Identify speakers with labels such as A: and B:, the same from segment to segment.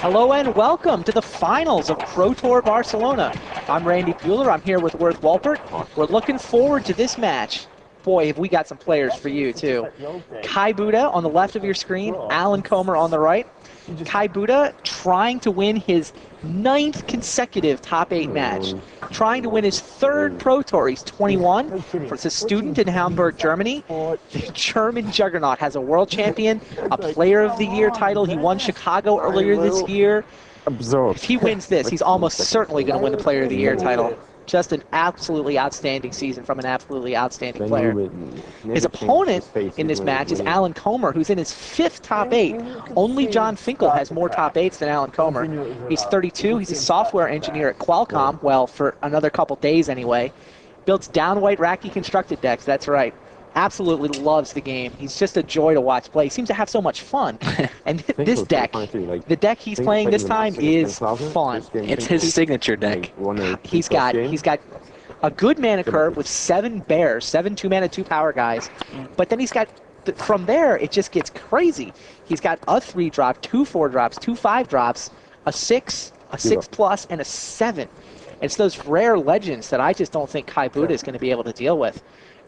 A: Hello and welcome to the finals of Pro Tour Barcelona. I'm Randy Bueller. I'm here with Worth Walpert. We're looking forward to this match. Boy, have we got some players for you, too. Kai Budde on the left of your screen, Alan Comer on the right. Kai Budde trying to win his 9th consecutive top 8 match, trying to win his 3rd Pro Tour. He's 21. It's a student in Hamburg, Germany. The German juggernaut has a world champion, a player of the year title. He won Chicago earlier this year. If he wins this, he's almost certainly going to win the player of the year title. Just an absolutely outstanding season from an absolutely outstanding player. His opponent in this match is Alan Comer, who's in his 5th top 8. Only John Finkel has more top 8s than Alan Comer. He's 32. He's a software engineer at Qualcomm, well, for another couple days anyway. Builds down-white Racky constructed decks, that's right. Absolutely loves the game. He's just a joy to watch play. He seems to have so much fun. And this deck, the deck he's playing this time is fun.
B: It's his signature deck.
A: He's got a good mana curve with 7 bears, 7 2-mana, 2-power guys. But then he's got, from there, it just gets crazy. He's got a 3-drop, 2 4-drops, 2 5-drops, a 6, a 6+, and a 7. It's those rare legends that I just don't think Kai Budde is going to be able to deal with.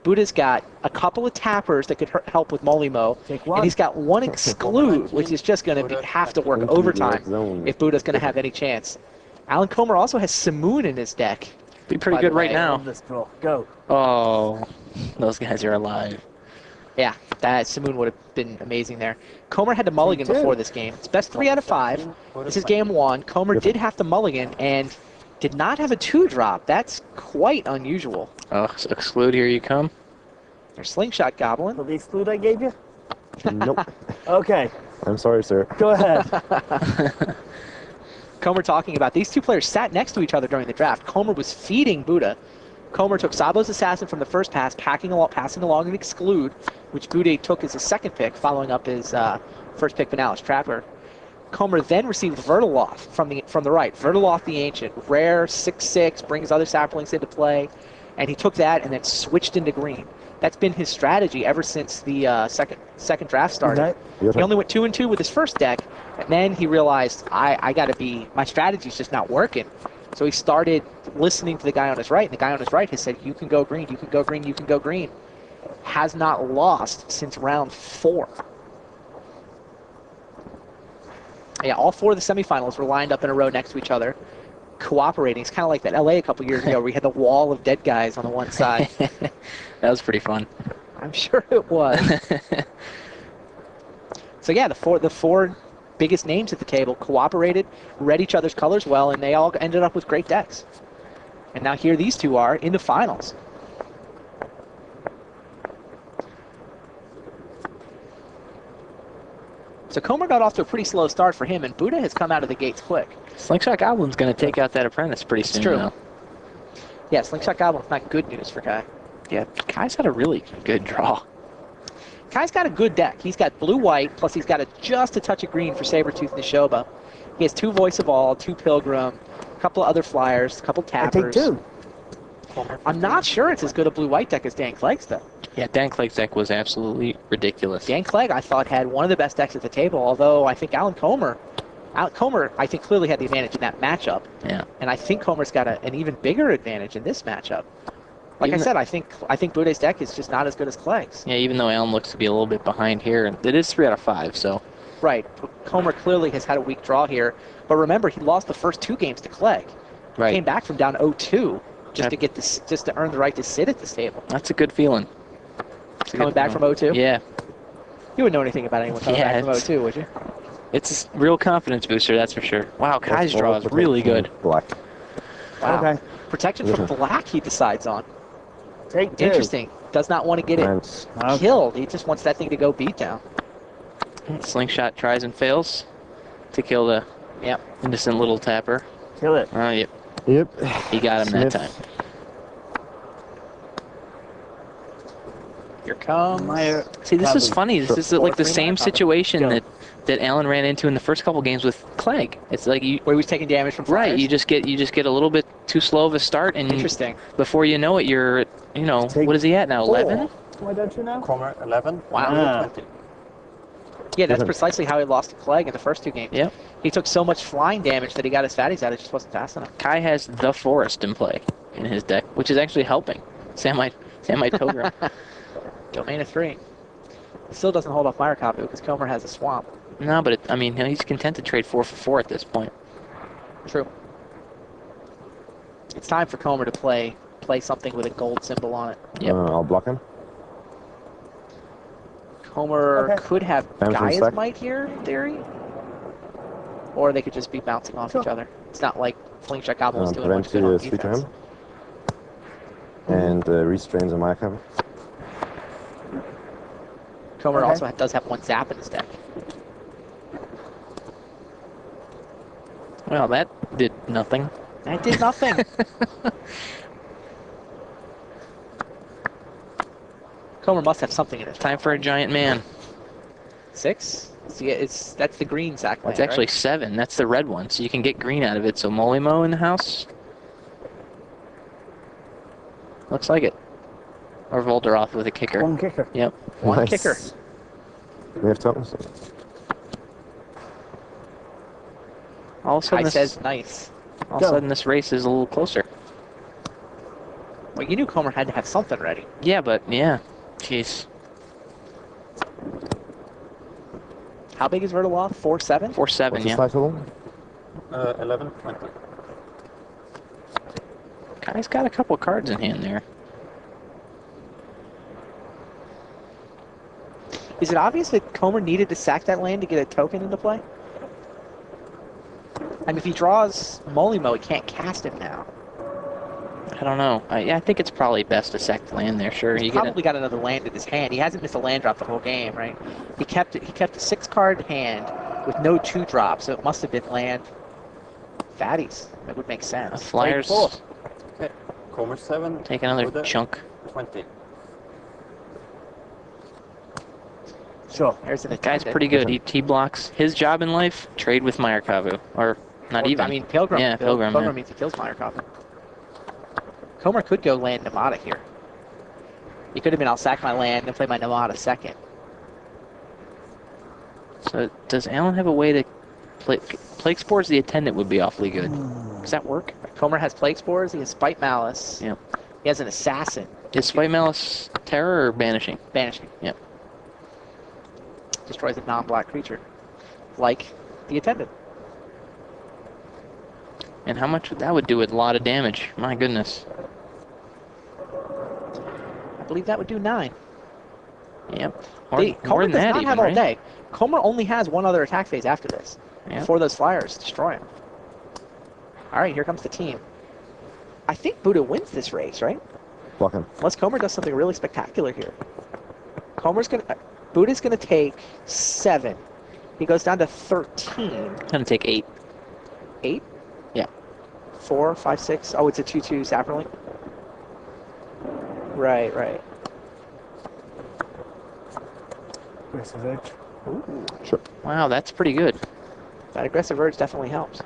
A: Budde's got a couple of tappers that could help with Molimo, and he's got 1 exclude, which is just going to have to work overtime if Budde's going to have any chance. Alan Comer also has Simoon in his deck.
B: Be pretty good right now.
C: Go.
B: Oh, those guys are alive.
A: Yeah, that Simoon would have been amazing there. Comer had to mulligan before this game. It's best 3 out of 5. This is game 1. Comer did have to mulligan and did not have a 2-drop. That's quite unusual.
B: Oh, so exclude, here you come.
A: There's Slingshot Goblin.
C: For the exclude I gave you?
D: Nope.
C: Okay.
D: I'm sorry, sir.
C: Go ahead.
A: Comer talking about these two players sat next to each other during the draft. Comer was feeding Budde. Comer took Sabo's Assassin from the first pass, passing along an exclude, which Budde took as his 2nd pick, following up his first pick, Benalis Trapper. Comer then received Vertiloth from the right. Vertiloth the Ancient, rare 6/6, brings other saplings into play, and he took that and then switched into green. That's been his strategy ever since the second draft started. He only went 2 and 2 with his first deck, and then he realized my strategy's just not working. So he started listening to the guy on his right, and the guy on his right has said, you can go green, you can go green, you can go green. Has not lost since round 4. Yeah, all 4 of the semifinals were lined up in a row next to each other, cooperating. It's kind of like that LA a couple years ago where we had the wall of dead guys on the one side.
B: That was pretty fun.
A: I'm sure it was. So yeah, the four biggest names at the table cooperated, read each other's colors well, and they all ended up with great decks. And now here these two are in the finals. So Comer got off to a pretty slow start for him, and Budde has come out of the gates quick.
B: Slingshot Goblin's going to take out that apprentice pretty soon.
A: It's true.
B: Now.
A: Yeah, Slingshot Goblin's not good news for Kai.
B: Yeah, Kai's had a really good draw.
A: Kai's got a good deck. He's got blue-white, plus he's got just a touch of green for Sabretooth Nishoba. He has 2 Voice of All, 2 Pilgrim, a couple of other flyers, a couple tappers.
C: I take 2.
A: I'm not sure it's as good a blue-white deck as Dan Clegg's, though.
B: Yeah, Dan Clegg's deck was absolutely ridiculous.
A: Dan Clegg, I thought, had one of the best decks at the table, although I think Alan Comer, I think, clearly had the advantage in that matchup.
B: Yeah.
A: And I think Comer's got an even bigger advantage in this matchup. Like I said, I think Budde's deck is just not as good as Clegg's.
B: Yeah, even though Alan looks to be a little bit behind here, and it is 3 out of 5, so.
A: Right. Comer clearly has had a weak draw here, but remember, he lost the first 2 games to Clegg.
B: Right.
A: Came back from down 0-2 just to get this, just to earn the right to sit at this table.
B: That's a good feeling.
A: Coming back from 0-2?
B: Yeah.
A: You wouldn't know anything about anyone coming back from 0-2, would you?
B: It's a real confidence booster, that's for sure. Wow, Kai's draw is really good.
D: Black.
A: Wow.
C: Okay.
A: Protection from black he decides on.
C: Take 2.
A: Interesting. Does not want to get it killed. He just wants that thing to go beat down.
B: Slingshot tries and fails to kill the innocent little tapper.
C: Kill it.
B: Oh, yep.
D: Yep.
B: He got him that time.
A: Here comes.
B: See, this is funny. This is like the same situation that Alan ran into in the first couple games with Clegg. It's like
A: where he was taking damage from flyers.
B: Right. You just get a little bit too slow of a start, and
A: interesting.
B: Before you know it, you're what is he at now? 11?
C: Why don't you know?
E: Comer 11.
A: Wow. Yeah, that's
D: Different.
A: precisely how he lost to Clegg in the first 2 games.
B: Yep.
A: He took so much flying damage that he got his fatties out, it just wasn't fast enough.
B: Kai has the Forest in play in his deck, which is actually helping. Samite Pilgrim.
A: Domain of 3. Still doesn't hold off Meyer Kapu because Comer has a swamp.
B: No, but I mean, he's content to trade 4 for 4 at this point.
A: True. It's time for Comer to play something with a gold symbol on it.
B: Yep.
D: I'll block him.
A: Comer could have
D: Damage
A: Gaia's
D: stack.
A: Might here, in theory. Or they could just be bouncing off each other. It's not like Slingshot Goblin was doing much good on
D: Prevent
A: defense.
D: him. And restrains on my cover.
A: Comer also does have 1 zap in his deck.
B: Well, that did nothing.
A: That did nothing. Comer must have something in it.
B: Time for a giant man.
A: 6? See, that's the green sack land,
B: It's actually
A: right?
B: 7. That's the red one, so you can get green out of it. So Molimo in the house. Looks like it. Or Volderoth with a kicker.
C: 1 kicker.
B: Yep.
A: 1
D: Nice.
A: kicker.
D: We have tokens.
B: All of a sudden,
A: Kai says nice.
B: all of a sudden this race is a little closer.
A: Well, you knew Comer had to have something ready.
B: Yeah, but yeah. Jeez.
A: How big is Vertaloth? 4-7?
B: 4-7,
D: What's the
B: yeah.
D: slide total?
E: 11, 20.
B: Kai's got a couple cards in hand there.
A: Is it obvious that Comer needed to sack that land to get a token into play? I mean, if he draws Molimo, he can't cast him now.
B: I don't know. I think it's probably best to sack the land there. Sure,
A: He's
B: you get
A: probably got another land in his hand. He hasn't missed a land drop the whole game, right? He kept it. He kept a 6-card hand with no 2-drop, so it must have been land fatties. That would make sense.
B: Flyers
C: Four.
E: Okay. Comer 7.
B: take another
E: Budde,
B: chunk.
E: 20.
C: Sure.
A: There's an
B: The guy's
A: attendant.
B: pretty good. He blocks. His job in life, trade with Meyerkavu. Or not
A: Or,
B: even.
A: I mean, Pilgrim.
B: Yeah, Pilgrim,
A: Pilgrim
B: yeah.
A: means he kills Meyerkoff. Comer could go land Namada here. He could have been, I'll sack my land and play my Namada second.
B: So does Alan have a way to play? Plague Spores the attendant would be awfully good. Does that work?
A: Comer has Plague Spores, he has Spite Malice.
B: Yep.
A: He has an Assassin.
B: Is Spite Malice terror or banishing?
A: Banishing.
B: Yep.
A: Destroys a non-black creature. Like the attendant.
B: And how much that would do? A lot of damage. My goodness.
A: I believe that would do 9.
B: Yep. Or more
A: Comer
B: than
A: does
B: that
A: not
B: even,
A: have all
B: right?
A: day. Comer only has 1 other attack phase after this.
B: Yep.
A: Before those Flyers destroy him. Alright, here comes the team. I think Budde wins this race, right?
D: Block him.
A: Unless Comer does something really spectacular here. Budde's gonna take 7. He goes down to 13.
B: Gonna take 8.
A: 8?
B: Yeah.
A: 4, 5, 6. Oh, it's a 2/2 Saproling. Right, right.
C: Aggressive edge.
A: Ooh,
D: Sure.
B: Wow, that's pretty good.
A: that aggressive urge definitely helps.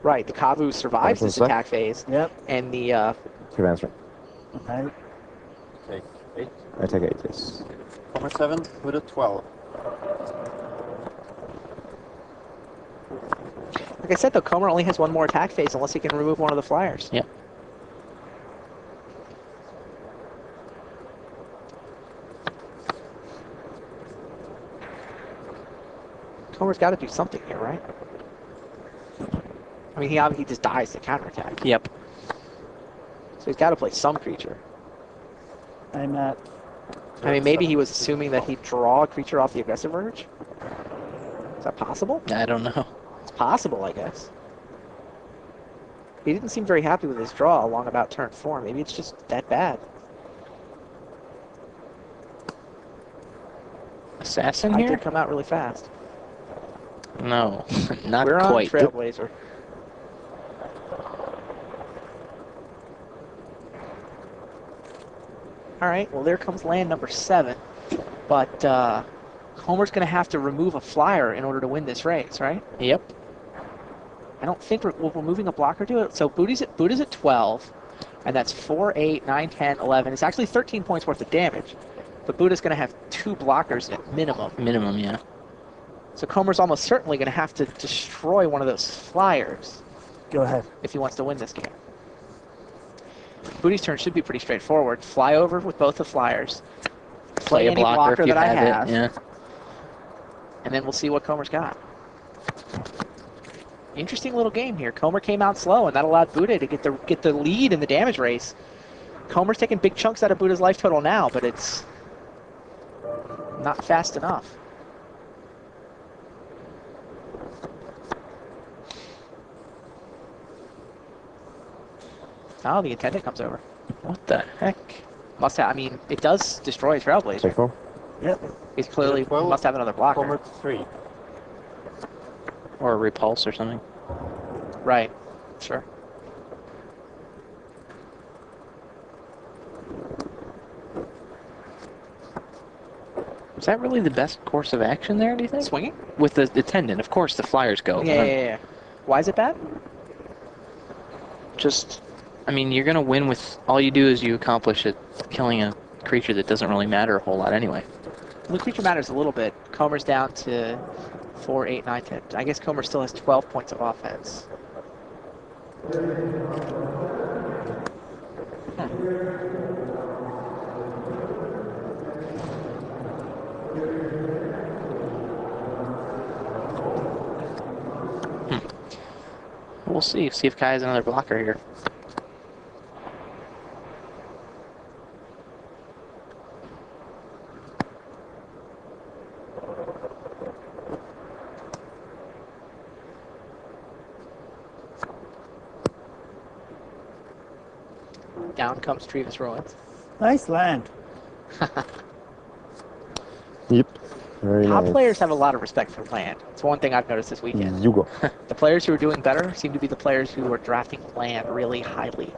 A: Right, the Kavu survives
D: That's
A: this
D: what's
A: attack phase,
C: Yep.
A: and the
D: Keep answering.
C: Okay.
E: Take 8.
D: I take 8, yes.
E: Comer 7. Budde 12.
A: like I said, though, Comer only has 1 more attack phase unless he can remove 1 of the Flyers.
B: Yep.
A: Comer's got to do something here, right? I mean, he just dies to counterattack.
B: Yep.
A: So he's got to play some creature.
C: I'm at.
A: I mean, maybe he was assuming that he'd draw a creature off the aggressive urge. Is that possible?
B: I don't know.
A: It's possible, I guess. He didn't seem very happy with his draw along about turn 4. Maybe it's just that bad.
B: Assassin
A: I
B: here?
A: did come out really fast.
B: No, not
A: We're
B: quite.
A: on Trailblazer. All right, well, there comes land number 7. But Comer's going to have to remove a Flyer in order to win this race, right?
B: Yep.
A: I don't think we're moving a blocker to it. So Budde's at 12, and that's 4, 8, 9, 10, 11. It's actually 13 points worth of damage. But Budde's going to have 2 blockers at minimum.
B: Minimum, yeah.
A: So Comer's almost certainly going to have to destroy one of those flyers
C: Go ahead.
A: if he wants to win this game. Budde's turn should be pretty straightforward. Fly over with both the flyers.
B: Play a
A: any
B: blocker if you
A: that I
B: have it. Yeah.
A: And then we'll see what Comer's got. Interesting little game here. Comer came out slow, and that allowed Budde to get the lead in the damage race. Comer's taking big chunks out of Budde's life total now, but it's not fast enough. Oh, the attendant comes over.
B: What the heck?
A: Must have. I mean, it does destroy Trailblazer.
D: Take 4.
C: Yep.
A: He's clearly
E: 12,
A: must have another blocker.
E: Comer 3.
B: Or a repulse or something.
A: Right. Sure.
B: Is that really the best course of action there, do you think?
A: Swinging?
B: With the attendant, of course the flyers go.
A: Yeah. Why is it bad?
B: Just, I mean, you're going to win with, all you do is you accomplish it, killing a creature that doesn't really matter a whole lot anyway.
A: The creature matters a little bit. Comer's down to 4, 8, 9, 10. I guess Comer still has 12 points of offense.
B: We'll see if Kai has another blocker here.
A: Down comes Trevis Ruins.
C: Nice land.
D: Yep. Very
A: Top
D: nice.
A: players have a lot of respect for land. It's one thing I've noticed this weekend.
D: You go.
A: The players who are doing better seem to be the players who are drafting land really highly.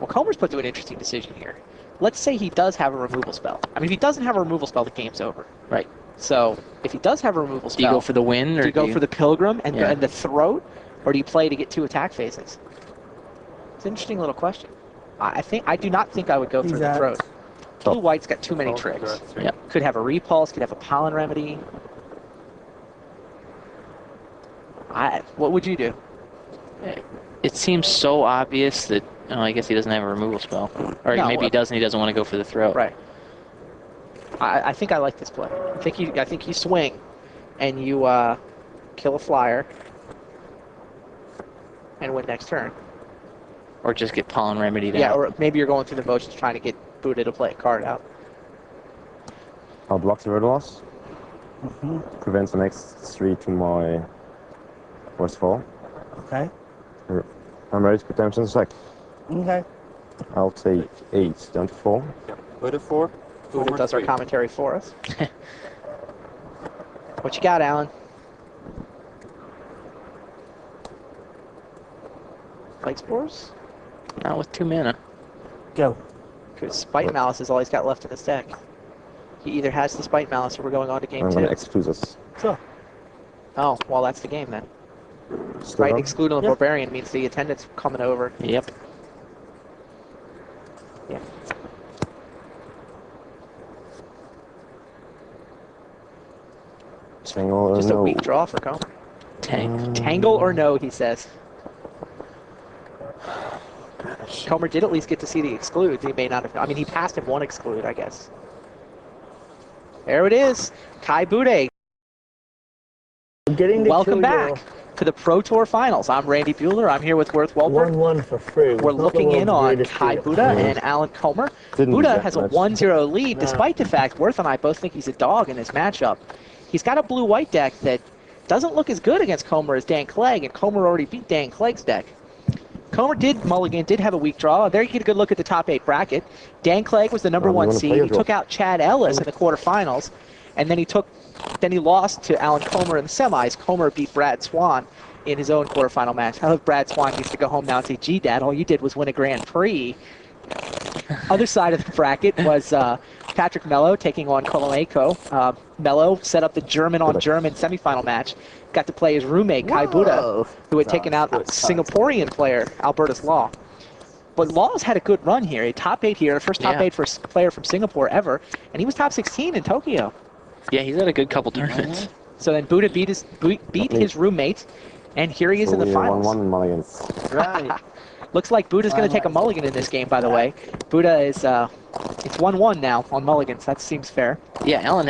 A: Well, Comer's put to an interesting decision here. Let's say he does have a removal spell. I mean, if he doesn't have a removal spell, the game's over.
B: Right.
A: So, if he does have a removal spell...
B: Do you go for the win, or
A: do you go for the Pilgrim and,
B: Yeah.
A: and the Throat, or do you play to get 2 attack phases? It's an interesting little question. I do not think I would go for
C: He's
A: the
C: at-
A: Throat. Blue-White's got too many
E: Oh,
A: tricks.
E: you're at 3.
B: Yep.
A: Could have a Repulse, could have a Pollen Remedy. What would you do?
B: It seems so obvious that, oh, I guess he doesn't have a removal spell. Or
A: No,
B: maybe he does and he doesn't want to go for the throat.
A: Right. I think I like this play. I think you swing, and you kill a flyer, and win next turn.
B: Or just get pollen remedied
A: Yeah,
B: out.
A: or maybe you're going through the motions trying to get Budde to play a card out.
D: I'll block the word loss. Prevents the next 3 to my worst fall.
C: Okay.
D: I'm ready to put damage in the sack.
C: Okay.
D: I'll take 8 down to 4.
E: Budde 4.
A: Budde
E: Comer
A: does our
E: 3.
A: commentary for us. What you got, Alan? Plague Spores?
B: Not with 2 mana.
C: Go.
A: Because Spite Malice is all he's got left in his deck. He either has the Spite Malice or we're going on to game
D: I'm going
A: 2.
D: to exclude this.
C: Sure.
A: Oh, well, that's the game then.
D: Still
A: Right,
D: on?
A: excluding the
C: Yeah.
A: Barbarian means the attendant's coming over.
B: Yep.
A: Yeah.
D: Tangle or
A: Just a
D: no?
A: weak draw for Comer. Tangle or no, he says. Comer did at least get to see the excludes. He may not have. I mean, he passed him 1 exclude, I guess. There it is. Kai Budde.
C: Getting to
A: Welcome
C: kill
A: back to the Pro Tour Finals. I'm Randy Bueller. I'm here with Worth Welper.
C: 1-1 for free.
A: We're looking in on Kai Budde and Alan Comer. Budde has a 1-0 lead, despite the fact Worth and I both think he's a dog in this matchup. He's got a blue-white deck that doesn't look as good against Comer as Dan Clegg, and Comer already beat Dan Clegg's deck. Comer did have a weak draw. There you get a good look at the top 8 bracket. Dan Clegg was the number 1 seed. He took out Chad Ellis in the quarterfinals, and then he lost to Alan Comer in the semis. Comer beat Brad Swan in his own quarterfinal match. I hope Brad Swan gets to go home now and say, gee, Dad, all you did was win a Grand Prix. Other side of the bracket was Patrick Mello taking on Kolomenko. Mello set up the German-on-German semifinal match. Got to play his roommate, Kai Budde, who had taken out a Singaporean player, Albertus Law. But Law's had a good run here. He top 8 here, first top
B: Yeah.
A: 8 for a player from Singapore ever, and he was top 16 in Tokyo.
B: Yeah, he's had a good couple tournaments.
A: So then Budde beat his roommate, and here he is in the finals.
D: 1-1 mulligans.
C: Right.
A: Looks like Buddha's going to take a mulligan in this game, by the way. Budde is, it's 1-1 now on mulligans. That seems fair.
B: Yeah, Alan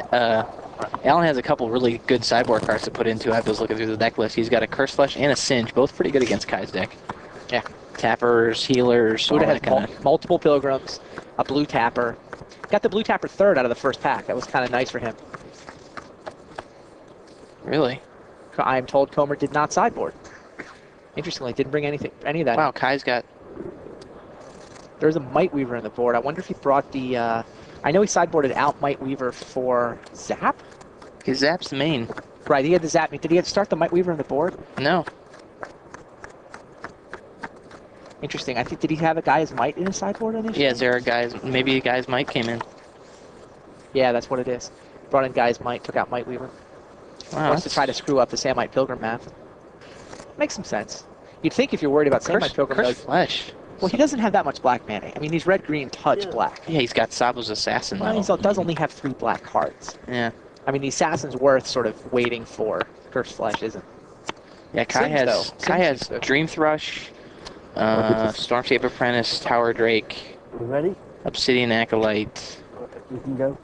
B: has a couple really good sideboard cards to put into. I was looking through the deck list. He's got a Curse Flesh and a Singe, both pretty good against Kai's deck.
A: Yeah.
B: Tappers, healers, all
A: Budde
B: that
A: has
B: kind of.
A: multiple Pilgrims, a Blue Tapper. Got the Blue Tapper third out of the first pack. That was kind of nice for him.
B: Really?
A: I am told Comer did not sideboard. Interestingly, didn't bring any of that.
B: Wow, Kai's got.
A: There's a Might Weaver on the board. I wonder if he brought the. I know he sideboarded out Might Weaver for Zap.
B: His Zap's the main.
A: Right, he had the Zap. Did he have to start the Might Weaver on the board?
B: No.
A: Interesting. I think, did he have a Guy's Might in his sideboard initially?
B: Yeah, is there a guy's. Maybe a guy's might came in.
A: Yeah, that's what it is. Brought in Guy's Might, took out Might Weaver.
B: Wow.
A: Wants to try to screw up the Samite Pilgrim math. Makes some sense. You'd think if you're worried about Samite Pilgrim,
B: Curse
A: though,
B: Flesh.
A: well, he doesn't have that much black mana. I mean, he's red-green touch black.
B: Yeah, he's got Sabo's Assassin,
A: Well,
B: though.
A: he does only have 3 black cards.
B: Yeah.
A: I mean, the Assassin's worth sort of waiting for. Curse Flesh isn't.
B: Yeah, Kai
A: Singe,
B: has
A: though.
B: Kai
A: Singe
B: has
A: is good.
B: Dream Thrush, Stormscape Apprentice, Tower Drake,
C: You ready?
B: Obsidian Acolyte.
C: You can go.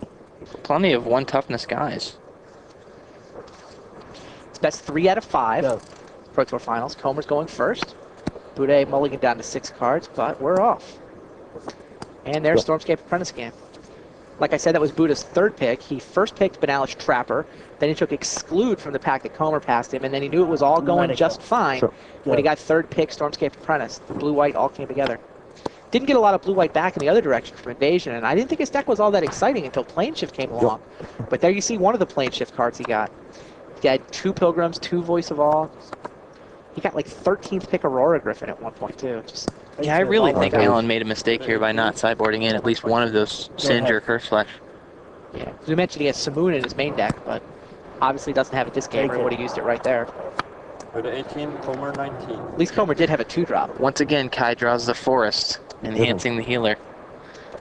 B: Plenty of 1 toughness guys.
A: It's best 3 out of 5.
C: Go.
A: Pro Tour Finals. Comer's going first. Budde mulligan down to 6 cards, but we're off. And there's Stormscape Apprentice again. Like I said, that was Budde's 3rd pick. He first picked Banalish Trapper, then he took Exclude from the pack that Comer passed him, and then he knew it was all going just fine
D: Sure.
A: when he got 3rd pick Stormscape Apprentice. The blue-white all came together. Didn't get a lot of blue-white back in the other direction from Invasion, and I didn't think his deck was all that exciting until Plane Shift came along. But there you see one of the Plane Shift cards he got. He had 2 Pilgrims, 2 Voice of All. He got like 13th pick Aurora Griffin at one point too. Just
B: Yeah, I really think
D: Okay.
B: Alan made a mistake here by not sideboarding in at least one of those Singe or Curse Flesh.
A: yeah. We mentioned he has Samoon in his main deck, but obviously doesn't have it this game, or he would have used it right there.
E: Budde 18, Comer 19.
A: At least Comer did have a 2-drop.
B: Once again, Kai draws the Forest, enhancing the healer.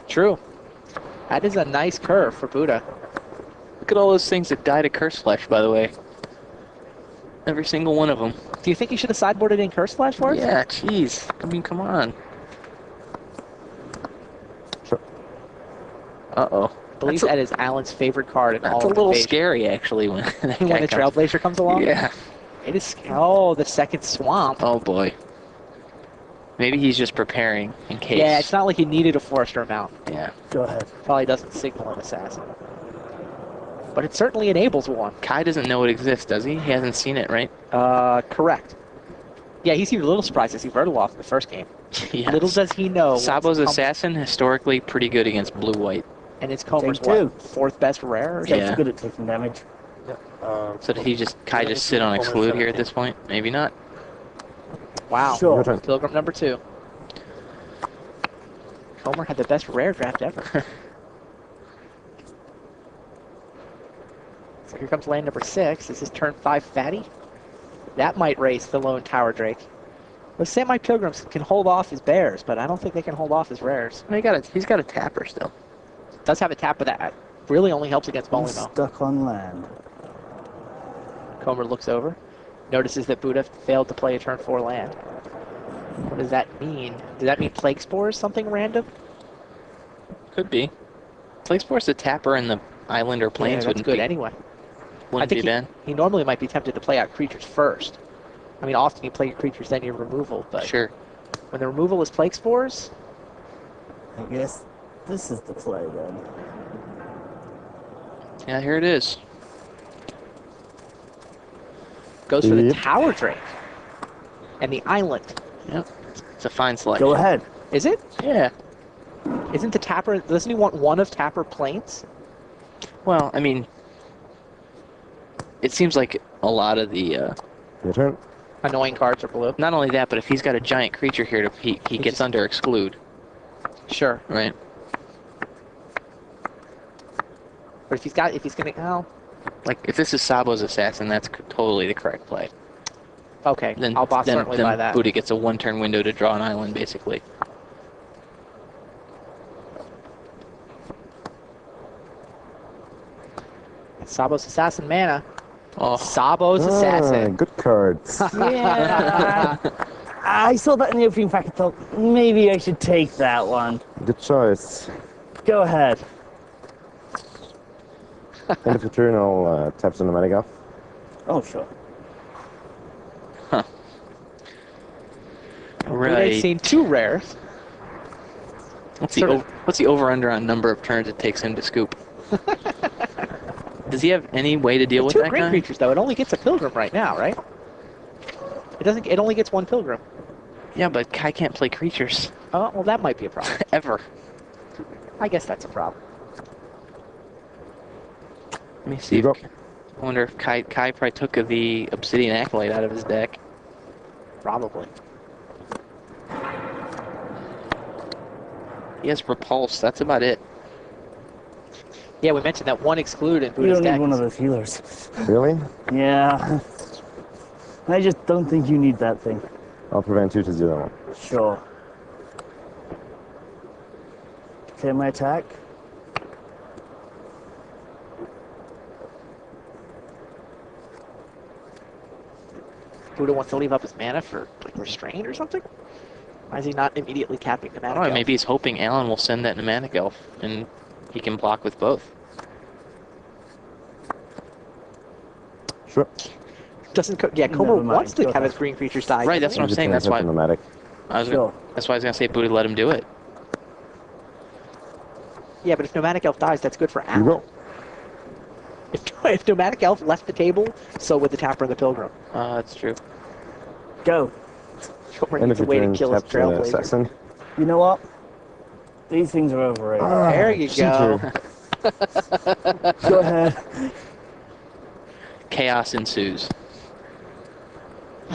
A: True. That is a nice curve for Budde.
B: Look at all those things that die to Curse Flesh, by the way. Every single one of them.
A: Do you think he should have sideboarded in Curse Flash for it?
B: Yeah, jeez. I mean, come on.
D: Sure.
B: Uh-oh.
A: I believe that is Alan's favorite card in all
B: That's a
A: of
B: little
A: Invasion.
B: scary, actually, when that
A: When
B: guy
A: the
B: comes.
A: Trailblazer comes along?
B: Yeah.
A: It is. Oh, the second Swamp.
B: Oh, boy. Maybe he's just preparing in case.
A: Yeah, it's not like he needed a Forester mount.
B: Yeah.
C: Go ahead.
A: Probably doesn't signal an assassin. But it certainly enables one.
B: Kai doesn't know it exists, does he? He hasn't seen it, right?
A: Correct. Yeah, he seemed a little surprised to see Vertiloff in the first game.
B: Yes.
A: Little does he know.
B: Sabo's
A: what's
B: Assassin, historically pretty good against blue-white.
A: And it's Comer's
C: Take
A: what?
C: 2.
A: 4th best rare? Or
C: Jake's
B: Yeah.
C: good at taking damage.
E: Yeah.
B: So did he just Kai just sit on Exclude here at this point? Maybe not.
A: Wow.
C: Sure.
D: Your turn.
A: Pilgrim number 2. Comer had the best rare draft ever. So here comes land number 6. This is turn 5 Fatty. That might raise the lone Tower Drake. The Samite Pilgrims can hold off his bears, but I don't think they can hold off his rares.
B: He's got a tapper still.
A: Does have a tap, but that really only helps against
C: He's
A: Molimo.
C: stuck on land.
A: Comer looks over, notices that Budde failed to play a turn 4 land. What does that mean? Does that mean Plague Spores, something random?
B: Could be. Plague Spore's the tapper and the island or plains
A: that's
B: wouldn't
A: good
B: be,
A: anyway.
B: wouldn't be bad.
A: He normally might be tempted to play out creatures first. I mean, often you play your creatures, then your removal, but
B: Sure.
A: when the removal is Plague Spores,
C: I guess this is the play then.
B: Yeah, here it is.
A: goes for the
D: Yep.
A: Tower Drake and the island.
B: Yep. It's a fine selection.
C: Go ahead.
A: Is it?
B: Yeah.
A: Isn't the Tapper, doesn't he want one of Tapper Plains?
B: Well, I mean, it seems like a lot of the,
D: Your turn.
A: Annoying cards are blue.
B: not only that, but if he's got a giant creature here, he gets
A: just-
B: under Exclude,
A: Sure.
B: right?
A: But if he's gonna, oh,
B: Like, if this is Sabo's Assassin, that's totally the correct play.
A: okay.
B: Then,
A: I'll
B: then,
A: certainly
B: then
A: buy that.
B: Budde gets a one-turn window to draw an island, basically.
A: Sabo's Assassin mana.
B: Oh,
A: Sabo's Assassin.
D: Good cards.
C: Yeah. I saw that in the opening pack and thought maybe I should take that one.
D: Good choice.
C: Go ahead.
D: End of your turn, I'll tap the nomadic off.
C: Oh, sure.
A: We've
B: right.
A: seen 2 rares.
B: What's
A: sort
B: the over/under on number of turns it takes him to scoop? Does he have any way to deal with
A: 2
B: that
A: green
B: guy?
A: creatures, though. It only gets a Pilgrim right now, right? It doesn't. It only gets 1 Pilgrim.
B: Yeah, but Kai can't play creatures
A: Oh, well, that might be a problem.
B: ever.
A: I guess that's a problem.
B: Let me see.
D: You go.
B: I wonder if Kai probably took the Obsidian Acolyte out of his deck.
A: Probably.
B: He has Repulse. That's about it.
A: Yeah, we mentioned that 1 exclude in
C: You
A: Buddha's
C: don't
A: deck.
C: need one of those healers.
D: Really?
C: Yeah. I just don't think you need that thing.
D: I'll prevent you to do that one.
C: Sure. Clear my attack.
A: Buddha wants to leave up his mana for like restraint or something? Why is he not immediately capping the mana?
B: Oh, maybe he's hoping Alan will send that Pneumatic Elf, and he can block with both.
D: Sure.
A: Doesn't yeah,
C: Never
A: Comer
C: mind,
A: wants to
C: go
A: have
C: ahead.
A: his green creatures die.
B: Right,
A: doesn't
B: that's
A: he?
B: what I'm saying. That's why
D: Nomadic.
C: Sure.
B: that's why I was gonna say Budde let him do it.
A: Yeah, but if Nomadic Elf dies, that's good for
D: You
A: Alan.
D: go.
A: If Nomadic Elf left the table, so would the Tapper and the Pilgrim.
B: That's true.
C: Go.
A: Comer
D: End
A: needs
D: of
A: a
D: your
A: way to
D: turn,
A: kill his
D: tap the
A: Trailblazer.
D: assassin.
C: You know what? These things are overrated.
A: There you go.
C: Go ahead.
B: Chaos ensues.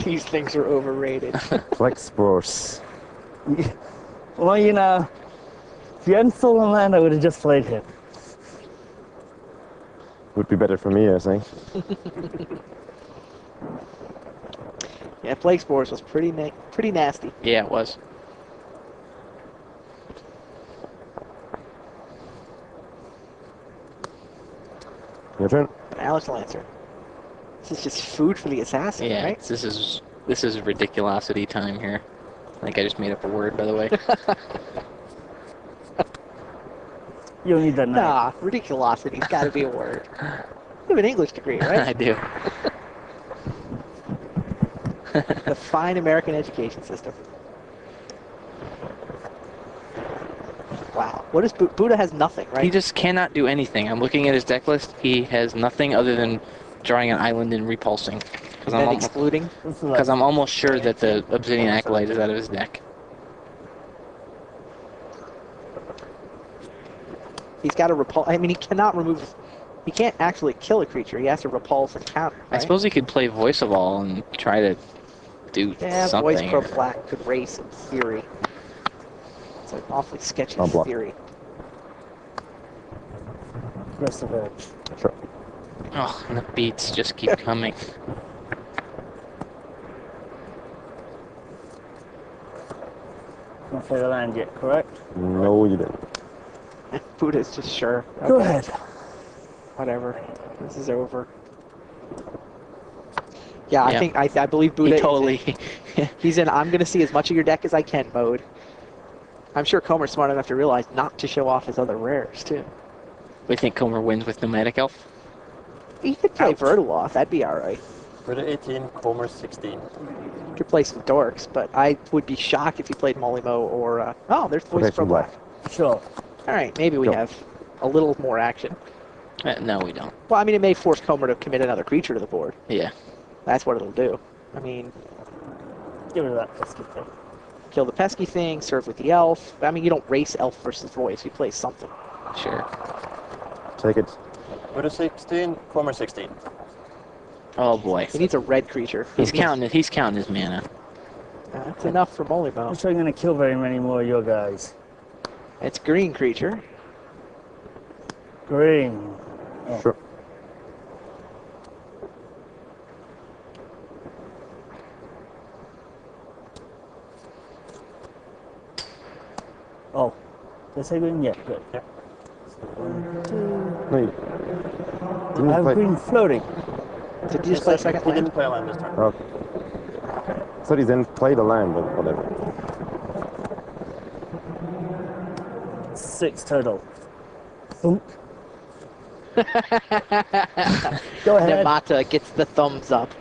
A: These things are overrated.
D: Flex Spores.
C: Well, you know, if you hadn't stolen land, I would have just played him.
D: Would be better for me, I think.
A: Yeah, Plague Spores was pretty nasty.
B: Yeah, it was.
D: Your turn.
A: Alex Lancer. This is just food for the assassin,
B: Yeah,
A: right?
B: this is ridiculosity time here. I think I just made up a word, by the way.
C: You don't need that knife.
A: Nah, ridiculosity's got to be a word. You have an English degree, right?
B: I do.
A: The fine American education system. Wow. What is Buddha has nothing, right?
B: He just cannot do anything. I'm looking at his deck list. He has nothing other than drawing an island and repulsing.
A: And excluding.
B: Because I'm almost sure that the Obsidian Acolyte is out of his deck.
A: He's got to repulse. I mean, he cannot remove. He can't actually kill a creature. He has to repulse and counter.
B: I
A: Right?
B: suppose he could play Voice of All and try to do
A: Yeah,
B: something.
A: Voice Pro Black could race in theory. It's an awfully sketchy
D: I'll block.
A: theory.
C: Rest of it.
D: Sure.
B: Oh, and the beats just keep coming.
C: Not play the land yet, correct?
D: No, you didn't.
A: Buddha's just sure.
C: Go
A: Okay,
C: ahead.
A: whatever. This is over. Yeah,
B: Yeah.
A: I believe Buddha.
B: He totally.
A: He's in. I'm going to see as much of your deck as I can mode. I'm sure Comer's smart enough to realize not to show off his other rares too.
B: We think Comer wins with Pneumatic Elf?
A: He could play Verduloth. That'd be all right.
E: Budde 18, Comer 16.
A: He could play some dorks, but I would be shocked if he played Molimo or. Oh, there's Voice
D: Protection
A: Pro Black.
C: Sure.
A: All right, maybe we
D: Go.
A: have a little more action.
B: No, we don't.
A: Well, I mean, it may force Comer to commit another creature to the board.
B: Yeah.
A: That's what it'll do. I mean,
C: Get rid of that pesky thing.
A: kill the pesky thing, serve with the elf. I mean, you don't race elf versus voice. You play something.
B: Sure.
D: Take it.
E: Budde 16, Comer 16.
B: Oh boy.
A: He needs a red creature.
B: He's counting his mana.
A: That's enough for
C: I'm
A: Molimo.
C: sure I'm going to kill very many more of your guys.
A: It's green creature.
C: Green. Oh.
D: Sure.
C: Oh. Did I say green? Yeah, good.
E: Yeah.
D: No, you. Didn't
C: I've
D: play.
C: been floating.
A: Did you just play a second
E: He
A: land?
E: didn't play a land this turn.
D: Oh. Thought he didn't play the land, but whatever.
C: 6 total. Thunk. Go ahead.
A: Nemata gets the thumbs up.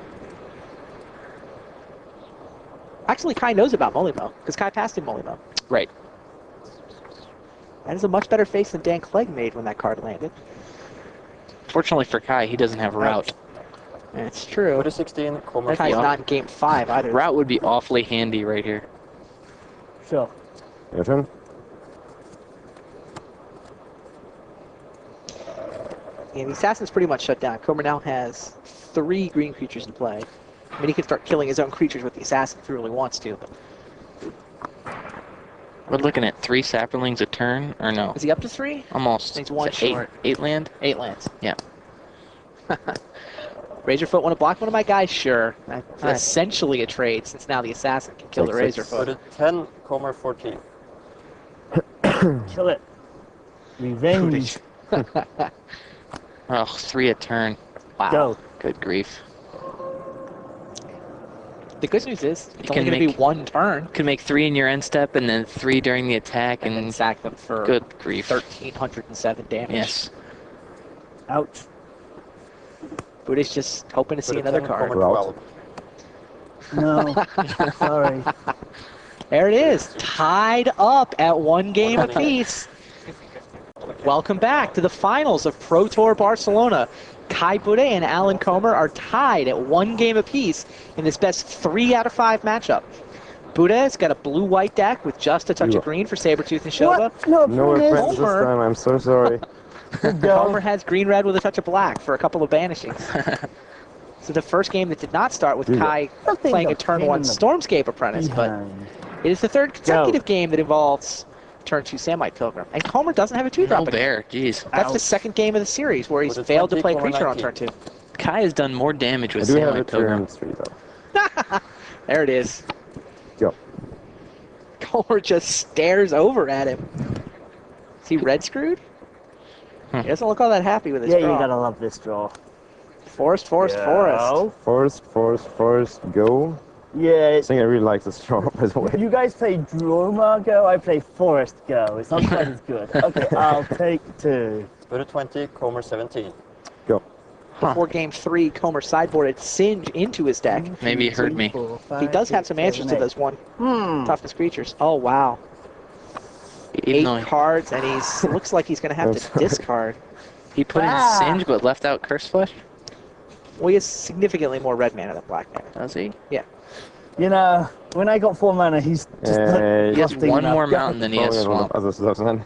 A: Actually, Kai knows about Molimo, because Kai passed him Molimo.
B: Right.
A: That is a much better face than Dan Clegg made when that card landed.
B: Fortunately for Kai, he doesn't have route.
A: It's true.
E: Budde 16, Comer
A: Kai's
E: 14.
A: not in game 5 either.
B: Route would be awfully handy right here.
C: Sure.
D: Your turn.
A: Yeah, the Assassin's pretty much shut down. Comer now has 3 green creatures to play. I mean, he can start killing his own creatures with the Assassin if he really wants to. But
B: We're looking at 3 Saplings a turn, or no?
A: is he up to 3?
B: Almost.
A: He's one
B: Is it
A: short.
B: 8 land?
A: 8 lands.
B: Yeah.
A: Razorfoot want to block one of my guys? Sure. That's
B: Alright.
A: essentially a trade, since now the Assassin can kill the
D: Take 6.
A: Razorfoot.
E: Budde 10, Comer 14.
C: Kill it. Revenge.
B: Oh, 3 a turn.
A: Wow.
C: Go.
B: Good grief.
A: The good news is, it's
B: can
A: only going to be
B: make-
A: 1 turn.
B: Could make 3 in your end step and then 3 during the attack
A: And then
B: and
A: sack them for
B: good grief.
A: 1,307 damage.
B: Yes.
C: Ouch.
A: Budde's just hoping to see
E: Budde
A: another
E: 10,
A: card.
E: Comer
D: Route.
E: 12.
C: No. Sorry.
A: There it is, tied up at 1 game apiece. Welcome back to the finals of Pro Tour Barcelona. Kai Budde and Alan Comer are tied at 1 game apiece in this best 3 out of 5 matchup. Budde's got a blue-white deck with just a touch of green for Sabertooth and Shova.
C: What? No,
D: No
C: please.
D: apprentice this
A: Homer.
D: time. I'm so sorry.
A: Comer has green-red with a touch of black for a couple of banishings. So the first game that did not start with
D: Yeah.
A: Kai
C: Nothing
A: playing a
C: but
A: turn
C: pain
A: 1
C: in the
A: Stormscape Apprentice, but
C: behind.
A: it is the 3rd consecutive game that involves turn 2 Samite Pilgrim. And Comer doesn't have a 2-drop
B: No
A: again.
B: bear. Jeez.
A: That's the
C: Ouch.
A: 2nd game of the series where he's
E: Was it
A: failed to
E: 20,
A: play a
E: Comer
A: creature on
E: 19?
A: turn 2.
B: Kai has done more damage
D: I
B: with
D: do have a
B: Samite Pilgrim.
D: turn 3 though.
A: There it is.
D: Go.
A: Comer just stares over at him. Is he red screwed?
B: Hmm.
A: He doesn't look all that happy with his
C: Yeah,
A: draw.
C: you gotta love this draw.
A: Forest, forest, forest.
D: Forest, go.
C: Yeah,
D: I think I really like this draw, by the way.
C: you guys play Droma Go, I play Forest Go. It's not quite as good. Okay, I'll take 2.
E: Budde 20, Comer 17.
D: Go.
A: Before game 3, Comer sideboarded Singe into his deck.
B: Maybe he heard me.
A: He does have some answers to those 1 toughness creatures. Oh, wow.
B: Even though
A: 8 cards, and he's looks like he's going to have
D: I'm
A: to
D: sorry.
A: discard.
B: he put in
C: Ah.
B: Singe but left out Curse Flesh.
A: Well, he has significantly more red mana than black mana.
B: Does he?
C: You know, when I got 4 mana, he's just
B: He has
C: trusting
B: 1
C: enough.
B: more
C: Go.
B: mountain than he has
D: Probably one of
B: swamp.
D: other stuff then.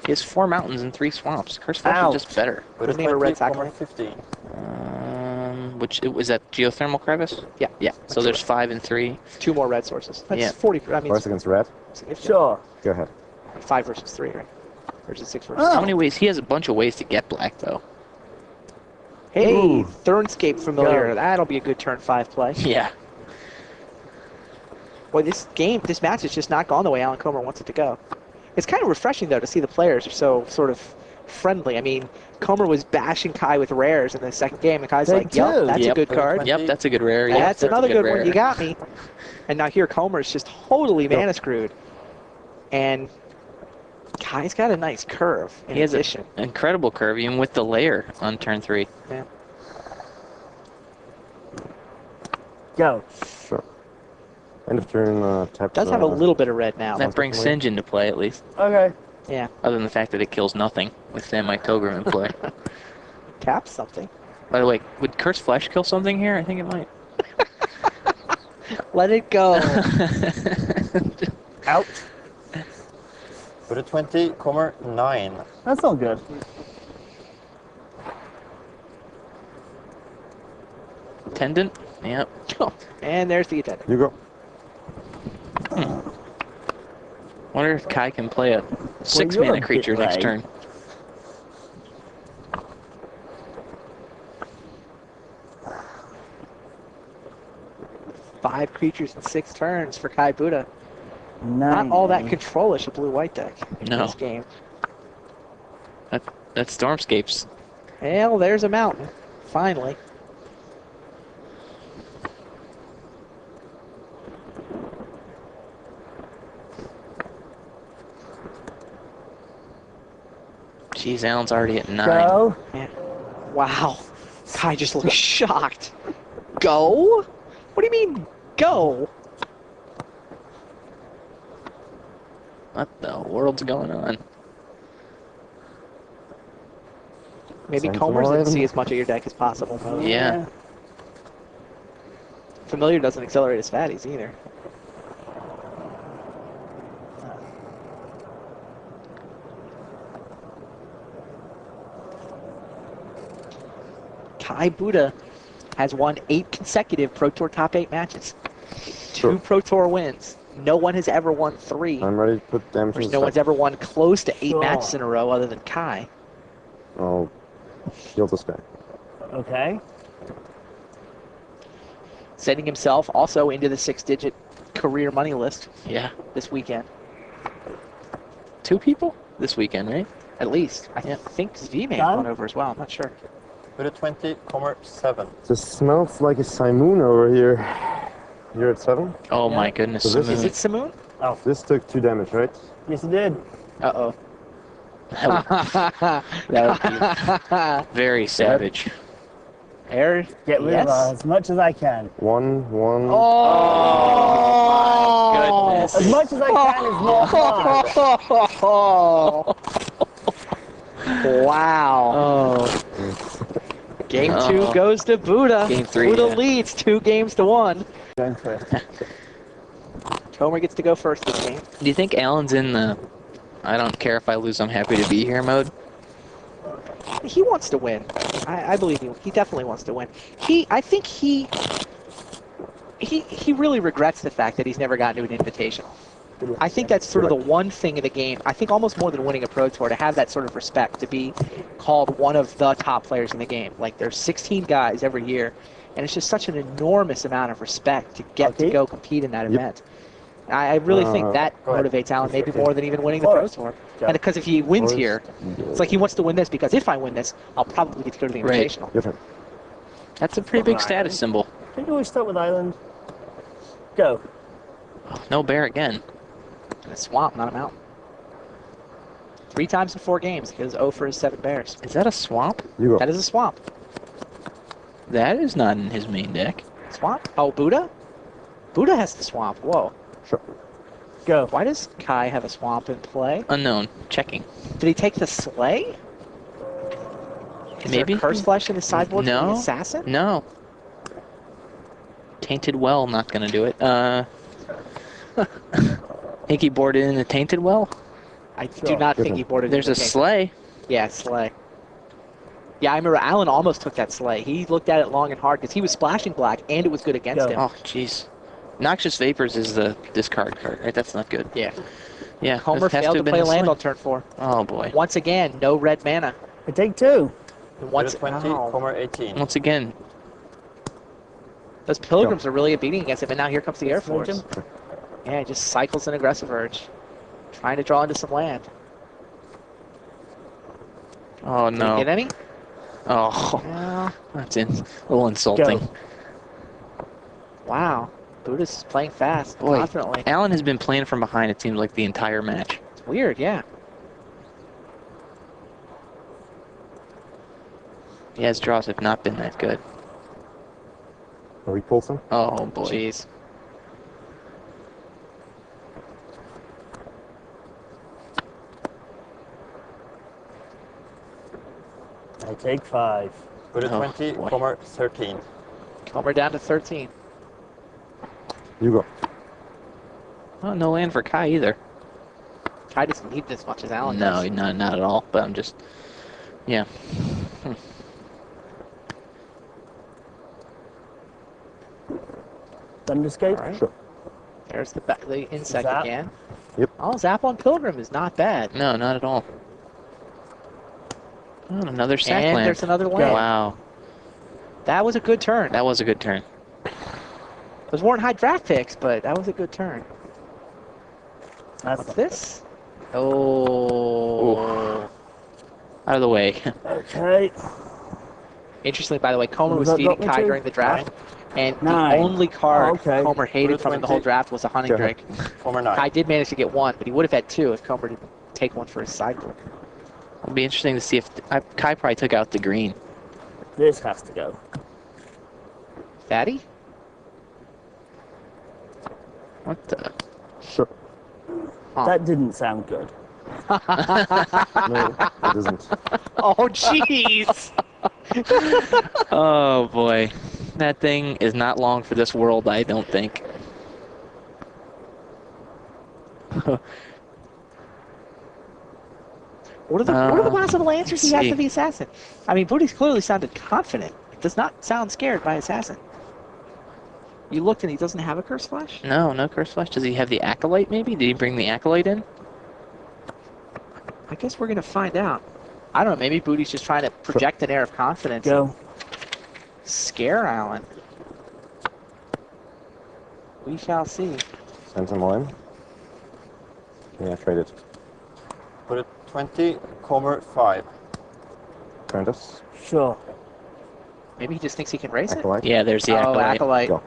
B: He has 4 mountains and 3 swamps. Curse Flesh
C: Ouch.
B: is just better.
E: Budde
A: name a
E: 20,
A: red
E: Comer
A: sacrifice?
E: 15.
B: Which was that Geothermal Crevice?
A: Yeah.
B: Yeah. So there's 5 and 3.
A: 2 more red sources. That's
B: Yeah.
A: 40. I mean,
D: Forest against red.
A: significant.
C: Sure.
D: Go ahead.
A: 5 versus 3, right? Versus 6 versus
C: Oh.
B: How many ways? He has a bunch of ways to get black though.
A: Hey,
C: Ooh.
A: Thornscape familiar.
C: Go.
A: That'll be a good turn 5 play.
B: Yeah.
A: Boy, this match has just not gone the way Alan Comer wants it to go. It's kind of refreshing, though, to see the players are so sort of friendly. I mean, Comer was bashing Kai with rares in the 2nd game, and Kai's
C: They
A: like, yep,
C: do.
A: that's a
B: Yep.
A: good card.
B: Yep. That's a good rare. Yep,
A: That's another
B: a
A: good
B: rare.
A: one. You got me. And now here Comer's just totally mana screwed. And Kai's got a nice curve in
B: He has an
A: addition.
B: incredible curve, even with the layer on turn 3.
C: Go.
D: Sure. End of turn, tap.
A: Does have a little bit of red now.
B: That brings
D: Possibly.
B: Singe into play at least.
C: Okay.
A: Yeah,
B: Other than the fact that it kills nothing with Samite Pilgrim in play.
A: taps something.
B: By the way, would Curse Flesh kill something here? I think it might.
A: Let it go.
C: Ouch.
E: Budde 20, Comer 9.
C: That's not good.
B: Tendant? Yep.
A: And there's the attendant.
D: You go.
B: Wonder if Kai can play a 6
C: you're a
B: mana
C: bit
B: creature next
C: late.
B: turn.
A: Five creatures in 6 turns for Kai Budde. Not
C: Nine.
A: all that controlish a blue-white deck in
B: No.
A: this game.
B: A That's Stormscapes.
A: Well, there's a mountain. Finally.
B: Jeez, Alan's already at 9.
C: Go.
A: Man. Wow. Kai just looks shocked. Go? What do you mean, go?
B: What the world's going on?
A: Maybe
D: Send
A: Comer's
D: some
A: didn't
D: more
A: see
D: in.
A: as much of your deck as possible.
B: Yeah.
A: Familiar doesn't accelerate his fatties either. Kai Budde has won 8 consecutive Pro Tour top 8 matches. 2
D: Sure.
A: Pro Tour wins. No one has ever won 3.
D: I'm ready to put damage
A: There's
D: in
A: no
D: the
A: one's
D: stack.
A: ever won close to 8
C: Sure.
A: matches in a row other than Kai.
D: I'll shield this guy.
C: Okay.
A: Sending himself also into the 6-digit career money list
B: Yeah.
A: this weekend.
B: 2 people this weekend, right?
A: At least. I
B: Yeah.
A: think V may have
C: Done?
A: gone over as well. I'm not sure.
E: Budde 20, Comer 7.
D: This smells like a Simoon over here. You're at 7?
B: Oh
C: Yeah.
B: my goodness.
D: So this
B: Simoon.
A: Is it Simoon?
D: This took 2 damage, right?
C: Yes, it did.
A: Uh-oh.
B: That would be very savage.
A: Air.
C: Get rid of
A: Yes.
C: as much as I can.
D: 1, 1.
A: Oh,
B: Goodness.
C: As much as I can is not hard.
A: Wow.
B: Oh.
A: Game
B: Oh.
A: 2 goes to Budde.
B: Game 3,
A: Budde
B: yeah.
A: leads 2 games to 1.
C: Going for it.
A: Comer gets to go first this game.
B: Do you think Alan's in the I don't care if I lose, I'm happy to be here mode?
A: He wants to win. I believe he. He definitely wants to win. I think he really regrets the fact that he's never gotten to an invitational. I think that's sort of the one thing in the game. I think almost more than winning a Pro Tour, to have that sort of respect, to be called one of the top players in the game. Like, there's 16 guys every year, and it's just such an enormous amount of respect to get to go compete in that event. I really think that
E: Go ahead.
A: motivates Alan maybe more than even winning the Pro Tour. And because if he wins here, it's like he wants to win this because if I win this, I'll probably get to go to the
B: Right.
A: Invitational.
D: Your turn.
B: That's a pretty big status symbol.
C: I think we start with Island. Go.
B: No bear again.
A: In a swamp, not a mountain. 3 times in 4 games. He goes 0 for his 7 bears.
B: Is that a swamp?
D: You go.
A: That is a swamp.
B: That is not in his main deck.
A: Swamp? Oh, Budde? Budde has the swamp. Whoa.
D: Sure.
C: Go.
A: Why does Kai have a swamp in play?
B: Unknown. Checking.
A: Did he take the sleigh? Is
B: Maybe.
A: there Curse Flesh in his sideboard for the
B: No.
A: assassin?
B: No. Tainted Well, not gonna do it. Think he boarded in the Tainted Well?
A: I do not think he boarded
B: There's
A: it.
B: a sleigh.
A: Yeah, sleigh. Yeah, I remember Alan almost took that sleigh. He looked at it long and hard because he was splashing black and it was good against
C: Go.
A: him.
B: Oh, jeez. Noxious Vapors is the discard card, right? That's not good.
A: Yeah.
B: Yeah.
A: Homer
B: this has
A: failed
B: have
A: to
B: been
A: play
B: the
A: land
B: sleigh.
A: on turn 4.
B: Oh, boy.
A: Once again, no red mana.
C: I take 2.
A: And
E: Budde
A: once
E: 20,
A: oh,
E: Comer 18.
B: Once again,
A: those pilgrims are really beating against him, and now here comes the Air Force.
C: Legend.
A: Yeah, he just cycles an aggressive urge. Trying to draw into some land.
B: oh
A: Did
B: no.
A: he get any?
B: Oh,
A: No.
B: that's a little insulting.
C: Go.
A: Wow. Budde's playing fast,
B: Boy.
A: confidently.
B: Alan has been playing from behind, it seems like, the entire match.
A: It's weird, yeah.
B: Yeah, his draws have not been that good.
D: Are we pulsing?
B: Oh, boy.
A: Jeez.
C: I take 5.
E: Budde
B: Oh,
E: 20,
B: boy.
E: Comer 13.
A: Comer down to 13.
D: You go.
B: Oh, no land for Kai either.
A: Kai doesn't need this much as Alan
B: No,
A: does.
B: not at all. But I'm just, yeah.
C: Thunderscape.
A: All right.
D: Sure.
A: There's the insect
C: Zap.
A: again.
D: Yep.
A: Oh, Zap on Pilgrim is not bad.
B: No, not at all. Oh, another sack
A: And
B: land.
A: there's another land.
B: Wow,
A: That was a good turn.
B: that was a good turn.
A: Those weren't high draft picks, but that was a good turn.
C: That's
A: What's this? Oh.
B: Out of the way.
C: Okay.
A: Interestingly, by the way, Comer
C: What
A: was
C: does that
A: feeding
C: drop me
A: Kai
C: to?
A: during the draft, and
C: Nine.
A: the only card
C: Oh, okay.
A: Comer hated from him the whole
E: 20.
A: draft was a hunting
D: Go ahead.
A: drink.
E: Homer 9.
A: Kai did manage to get one, but he would have had two if Comer didn't take one for his sideboard.
B: It'll be interesting to see if Kai probably took out the green.
C: This has to go.
A: Fatty?
B: What the?
D: Sure.
A: Huh.
C: That didn't sound good.
D: No, it isn't.
A: Oh, jeez!
B: Oh boy, that thing is not long for this world. I don't think.
A: What are the possible answers he has
B: see.
A: to the assassin? I mean, Budde's clearly sounded confident. He does not sound scared by assassin. You looked and he doesn't have a curse flash?
B: No, no curse flash. Does he have the acolyte? Maybe? Did he bring the acolyte in?
A: I guess we're gonna find out. I don't know. Maybe Budde's just trying to project an air of confidence.
C: Go.
A: Scare Alan. We shall see.
D: Send him in. Yeah, trade it.
E: Put it 20, Comer 5.
D: Apprentice.
C: Sure.
A: Maybe he just thinks he can raise it.
D: Acolyte.
B: Yeah, there's the
A: Oh,
B: acolyte.
A: Acolyte.
D: Go.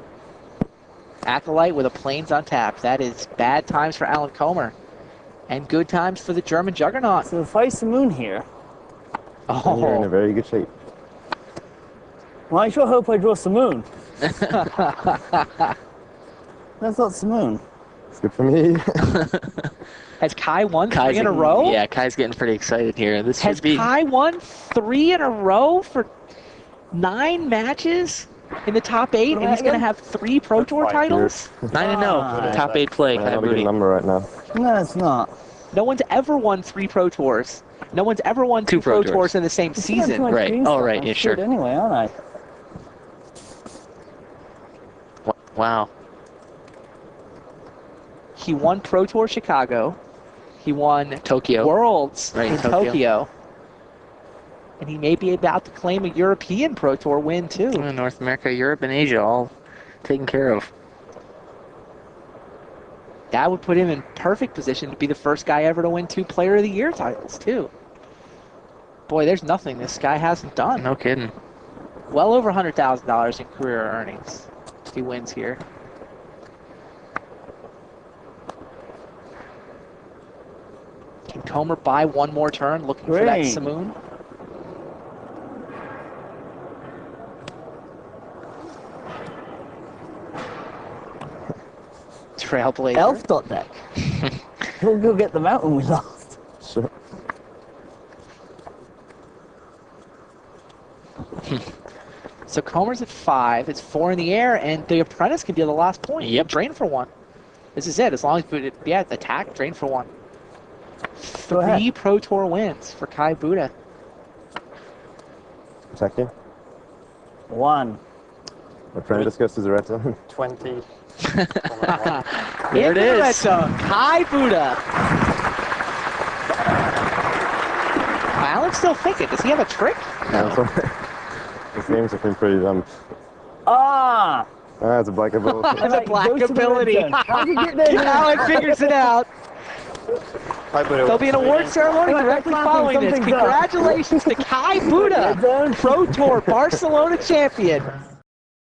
A: Acolyte with a plains on tap. That is bad times for Alan Comer. And good times for the German juggernaut.
C: So if I Moon here,
D: And you're in a
A: Oh,
D: very good shape.
C: well, I sure hope I draw Moon. That's not Moon.
D: It's good for me.
A: has Kai won
B: Kai's
A: three in a row?
B: Yeah, Kai's getting pretty excited here. This
A: Has
B: should be.
A: Kai won 3 in a row for 9 matches in the top 8, and he's going to have 3 Pro Tour
E: Five
A: titles?
B: 9-0. Top 8 play, Kai
D: Not a good
B: Budde.
D: number right now.
C: No, it's not.
A: No one's ever won 3 Pro Tours. No one's ever won 2 Pro Tours in the same season.
B: Right.
C: Green
B: Oh,
C: stuff.
B: right.
C: I'm
B: Yeah, sure.
C: screwed Anyway, aren't I?
B: Wow.
A: He won Pro Tour Chicago. He won
B: Tokyo.
A: Worlds
B: Right,
A: in
B: Tokyo.
A: Tokyo. And he may be about to claim a European Pro Tour win, too.
B: North America, Europe, and Asia all taken care of.
A: That would put him in perfect position to be the first guy ever to win 2 Player of the Year titles, too. Boy, there's nothing this guy hasn't done.
B: No kidding.
A: Well over $100,000 in career earnings if he wins here. Can Comer buy one more turn looking for that
C: Great.
A: Simoon? Trailblazer.
C: Elf dot deck. We'll go get the mountain we lost.
D: Sure.
A: So Comer's at 5. It's 4 in the air, and the apprentice can be the last point.
B: Yep.
A: Drain for 1. This is it. As long as yeah, attack, drain for 1.
C: Go ahead.
A: 3 Pro Tour wins for Kai Budde.
D: Attack you.
C: 1.
D: Apprentice goes to the red zone.
E: 20, Comer 1.
B: There it is.
A: Red zone, Kai Budde. Alan's still thinking. Does he have a trick?
D: No. His games have been pretty dumb.
C: Ah!
D: Ah, it's a black ability.
A: That's a black
C: Goes to the red
A: ability.
C: zone. How did you get there?
A: Alan figures it out.
E: Hi, Budde.
A: There'll be an award ceremony directly following this.
C: Something's up.
A: Congratulations to Kai Budde,
C: Red zone.
A: Pro Tour Barcelona champion.